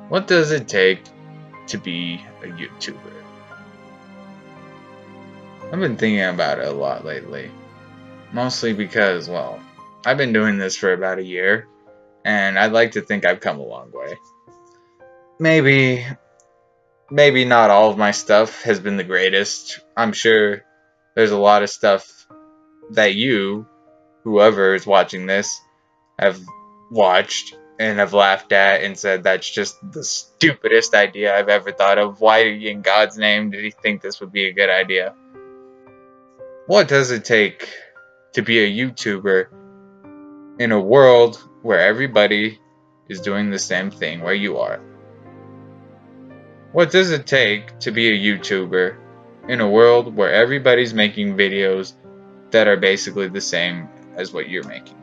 What does it take to be a YouTuber? I've been thinking about it a lot lately. Mostly because, well, I've been doing this for about a year, and I'd like to think I've come a long way. Maybe not all of my stuff has been the greatest. I'm sure there's a lot of stuff that you, whoever is watching this, have watched and have laughed at and said that's just the stupidest idea I've ever thought of. Why in God's name did he think this would be a good idea? What does it take to be a YouTuber in a world where everybody is doing the same thing where you are? What does it take to be a YouTuber in a world where everybody's making videos that are basically the same as what you're making?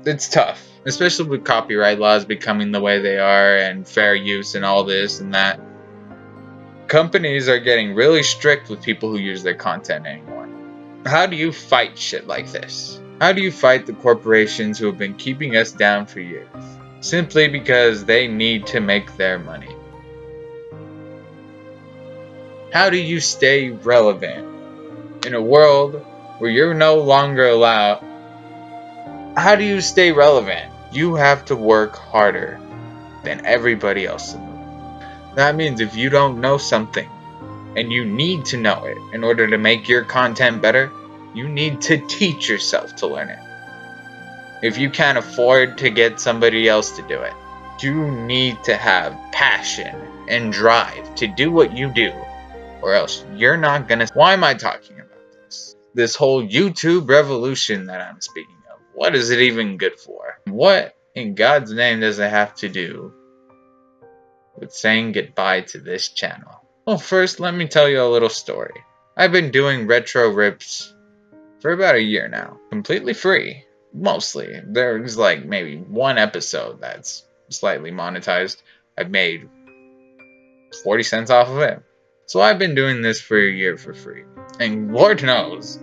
It's tough, especially with copyright laws becoming the way they are and fair use and all this and that. Companies are getting really strict with people who use their content anymore. How do you fight shit like this? How do you fight the corporations who have been keeping us down for years, simply because they need to make their money? How do you stay relevant in a world where you're no longer allowed? How do you stay relevant? You have to work harder than everybody else in the world. That means if you don't know something and you need to know it in order to make your content better, you need to teach yourself to learn it. If you can't afford to get somebody else to do it, you need to have passion and drive to do what you do, or else you're not gonna. Why am I talking about this? This whole YouTube revolution that I'm speaking of. What is it even good for? What in God's name does it have to do with saying goodbye to this channel? Well, first, let me tell you a little story. I've been doing retro rips for about a year now, completely free. Mostly. There's like maybe one episode that's slightly monetized. I've made 40 cents off of it. So I've been doing this for a year for free. And Lord knows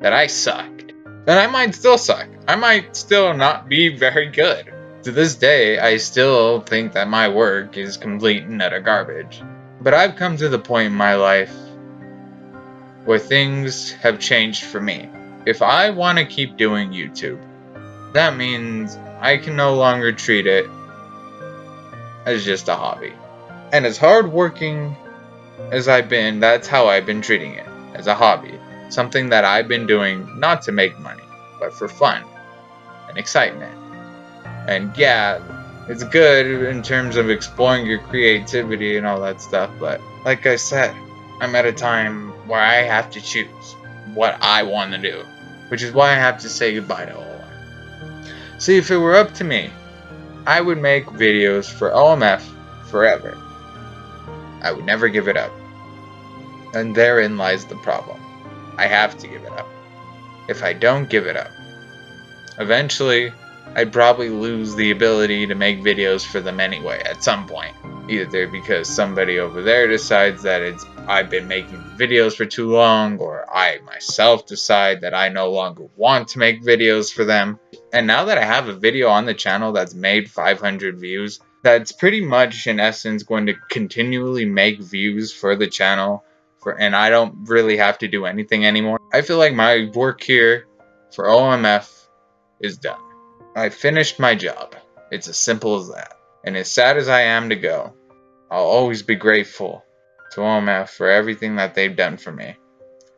that I sucked. And I might still suck. I might still not be very good. To this day, I still think that my work is complete and utter garbage. But I've come to the point in my life where things have changed for me. If I want to keep doing YouTube, that means I can no longer treat it as just a hobby. And as hardworking as I've been, that's how I've been treating it, as a hobby. Something that I've been doing not to make money, but for fun and excitement. And yeah, it's good in terms of exploring your creativity and all that stuff, but like I said, I'm at a time where I have to choose what I want to do, which is why I have to say goodbye to OMF. See, if it were up to me, I would make videos for OMF forever. I would never give it up. And therein lies the problem. I have to give it up. If I don't give it up, eventually I'd probably lose the ability to make videos for them anyway at some point. Either because somebody over there decides that I've been making videos for too long, or I myself decide that I no longer want to make videos for them. And now that I have a video on the channel that's made 500 views, that's pretty much in essence going to continually make views for the channel, and I don't really have to do anything anymore. I feel like my work here for OMF is done. I finished my job. It's as simple as that. And as sad as I am to go, I'll always be grateful to OMF for everything that they've done for me,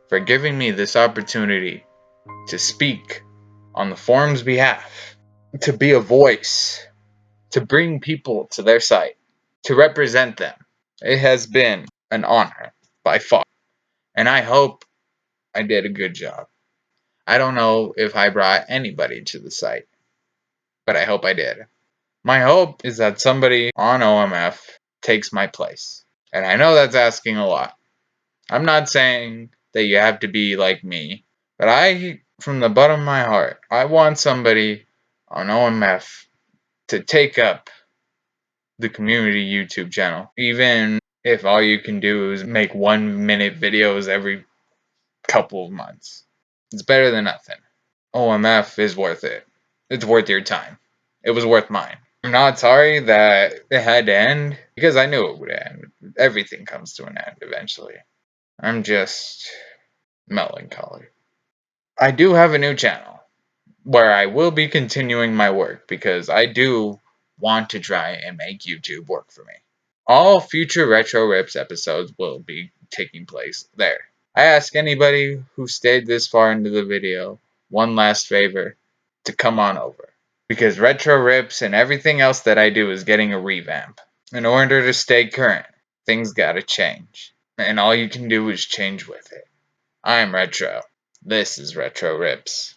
for giving me this opportunity to speak on the forum's behalf, to be a voice, to bring people to their site, to represent them. It has been an honor by far, and I hope I did a good job. I don't know if I brought anybody to the site, but I hope I did. My hope is that somebody on OMF takes my place. And I know that's asking a lot. I'm not saying that you have to be like me, but from the bottom of my heart, I want somebody on OMF to take up the community YouTube channel. Even if all you can do is make 1-minute videos every couple of months. It's better than nothing. OMF is worth it. It's worth your time. It was worth mine. I'm not sorry that it had to end, because I knew it would end. Everything comes to an end eventually. I'm just melancholy. I do have a new channel where I will be continuing my work because I do want to try and make YouTube work for me. All future Retro Rips episodes will be taking place there. I ask anybody who stayed this far into the video one last favor to come on over. Because Retro Rips and everything else that I do is getting a revamp. In order to stay current, things gotta change. And all you can do is change with it. I'm Retro. This is Retro Rips.